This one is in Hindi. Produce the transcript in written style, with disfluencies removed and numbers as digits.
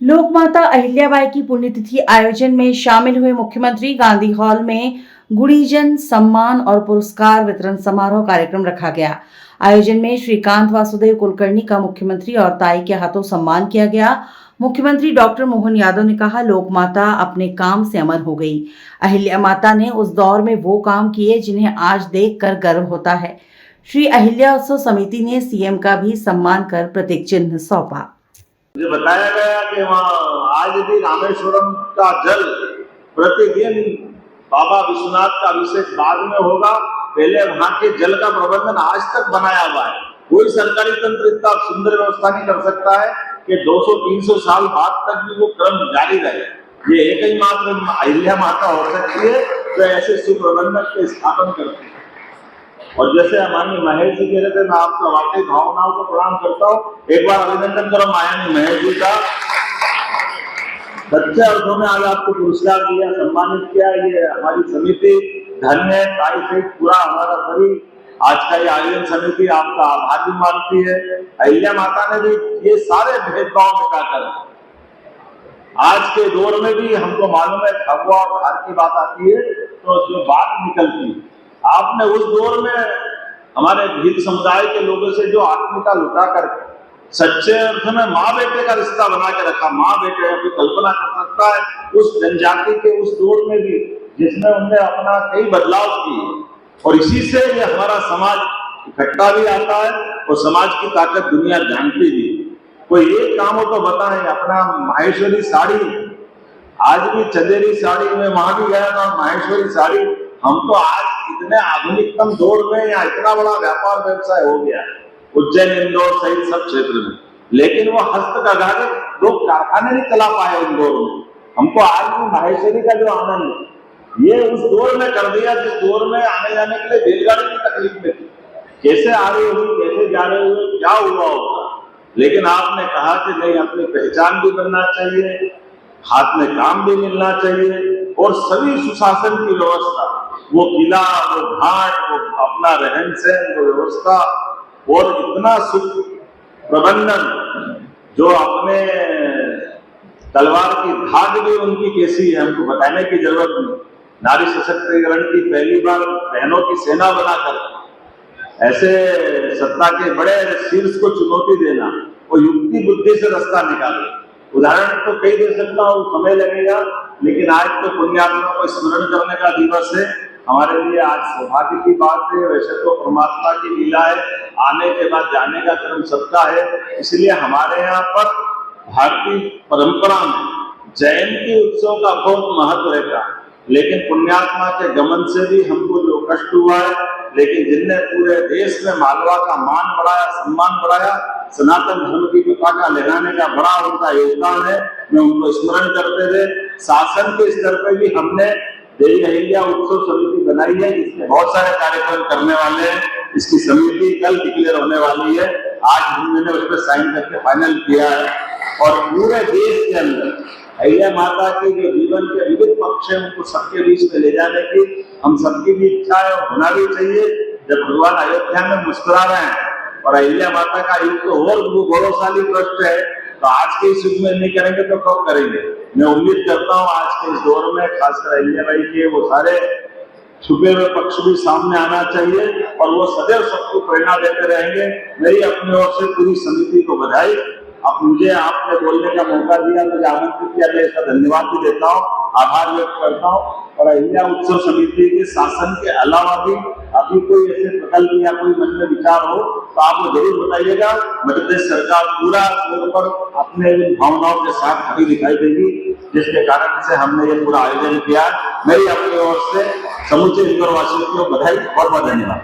लोकमाता अहिल्याबाई की पुण्यतिथि आयोजन में शामिल हुए मुख्यमंत्री गांधी हॉल में गुणीजन सम्मान और पुरस्कार वितरण समारोह कार्यक्रम रखा गया। आयोजन में श्रीकांत वासुदेव कुलकर्णी का मुख्यमंत्री और ताई के हाथों सम्मान किया गया। मुख्यमंत्री डॉक्टर मोहन यादव ने कहा, लोकमाता अपने काम से अमर हो गई। अहिल्या माता ने उस दौर में वो काम किए जिन्हें आज देखकर गर्व होता है। श्री अहिल्या उत्सव समिति ने सीएम का भी सम्मान कर प्रतीक चिन्ह सौंपा। मुझे बताया गया कि वहाँ आज भी रामेश्वरम का जल प्रतिदिन बाबा विश्वनाथ का अभिषेक बाद में होगा। पहले वहाँ के जल का प्रबंधन आज तक बनाया हुआ है। कोई सरकारी तंत्र इतना सुंदर व्यवस्था नहीं कर सकता है कि 200-300 साल बाद तक भी वो क्रम जारी रहे। ये एक ही मात्र अहिल्या माता हो सकती है जो ऐसे सुप्रबंधक के स्थापन करती है। और जैसे माननीय महेश जी कह रहे थे, मैं आपको वाकई भावनाओं को प्रणाम करता हूँ। एक बार अभिनंदन करो माननीय महेश जी का। सच्चे अर्थों में आज आपको पुरस्कार दिया, सम्मानित किया। ये हमारी समिति धन्य है, ताई से पूरा हमारा सभी आज का ये आयोजन समिति आपका आभार भी मानती है। अहिल्या माता ने भी ये सारे भेदभाव मिटाकर आज के दौर में भी हमको मालूम है भगवा और धार की बात आती है तो जो बात निकलती है, आपने उस दौर में हमारे भील समुदाय के लोगों से जो आत्मीयता लुटा कर सच्चे अर्थ में माँ बेटे का रिश्ता बना के रखा। माँ बेटे की कल्पना कर सकता है उस जनजाति के उस दौर में भी जिसमें उनने अपना कई बदलाव किए। और इसी से ये हमारा समाज इकट्ठा भी आता है और समाज की ताकत दुनिया जानती भी। कोई एक काम हो तो बताएं। अपना माहेश्वरी साड़ी, आज भी चंदेरी साड़ी में वहां भी गया था। माहेश्वरी साड़ी हम तो आज इतने आधुनिकतम दौर में या इतना बड़ा व्यापार व्यवसाय हो गया उज्जैन इंदौर सहित सब क्षेत्र में, लेकिन वो हस्तकघा लोग कारखाने नहीं चला पाए उन दौर में। हमको आज भी माहेश्वरी का जो आनंद है ये उस दौर में कर दिया जिस दौर में आने जाने के लिए रेलगाड़ी की तकलीफ में थी। कैसे आ रही होगी, कैसे जा रहे हुए, क्या हुआ होगा। लेकिन आपने कहा कि नहीं, अपनी पहचान भी बनना चाहिए, हाथ में काम भी मिलना चाहिए और सभी सुशासन की व्यवस्था, वो किला, वो घाट, वो अपना रहन सहन, वो व्यवस्था और इतना सुख प्रबंधन जो अपने तलवार की धाक भी उनकी कैसी है हमको बताने की जरूरत नहीं। नारी सशक्तिकरण की पहली बार बहनों की सेना बनाकर ऐसे सत्ता के बड़े शीर्ष को चुनौती देना और युक्ति बुद्धि से रास्ता निकाले। उदाहरण तो कई दे सकता हूँ, समय लगेगा, लेकिन आज तो पुण्यात्मा को स्मरण करने का दिवस है। हमारे लिए आज सौभाग्य की बात है। वैसे तो परमात्मा की लीला है, आने के बाद जाने का क्रम सबका है। इसलिए हमारे यहाँ पर भारतीय परंपरा में जयंती उत्सव का बहुत महत्व रहता है। लेकिन पुण्यात्मा के गमन से भी हमको जो कष्ट हुआ है, लेकिन जिनने पूरे देश में मालवा का मान बढ़ाया, सम्मान बढ़ाया, सनातन धर्म की पताका लहराने का बड़ा उनका योगदान है। मैं उनको स्मरण करते हुए शासन के स्तर पर भी हमने देवी अहिल्या उत्सव समिति बनाई है, जिसमें बहुत सारे कार्यक्रम करने वाले हैं। इसकी समिति कल डिक्लेयर होने वाली है। आज हमने उस पर साइन करके फाइनल किया है। और पूरे देश के अंदर अहिल्या माता के जो जीवन के विविध पक्ष है उनको सबके बीच में ले जाने की हम सबकी भी इच्छा है और होना भी चाहिए। जब भगवान अयोध्या में मुस्कुरा रहे हैं और अहिल्या माता का युग तो और गौरवशाली प्रश्न है, तो आज के इस युग में नहीं करेंगे तो कब करेंगे। मैं उम्मीद करता हूँ आज के इस दौर में खासकर अहिल्याबाई के वो सारे छुपे हुए पक्ष भी सामने आना चाहिए और वो सदैव सबको प्रेरणा देते रहेंगे। मेरी अपनी ओर से पूरी समिति को बधाई। अब मुझे आपने बोलने का मौका दिया, मुझे आमंत्रित किया, मैं इसका धन्यवाद भी देता हूँ, आभार व्यक्त करता हूँ। और अहिल्या उत्सव समिति के शासन के अलावा भी अभी कोई ऐसे प्रकल्प या कोई मन में विचार हो तो आप जरूर बताइएगा। मध्य प्रदेश सरकार पूरा तौर पर अपने भावनाओं के साथ खड़ी दिखाई देगी, जिसके कारण से हमने ये पूरा आयोजन किया। मेरी अपनी ओर से समूचे इंदौर वासियों को बधाई और बहुत धन्यवाद।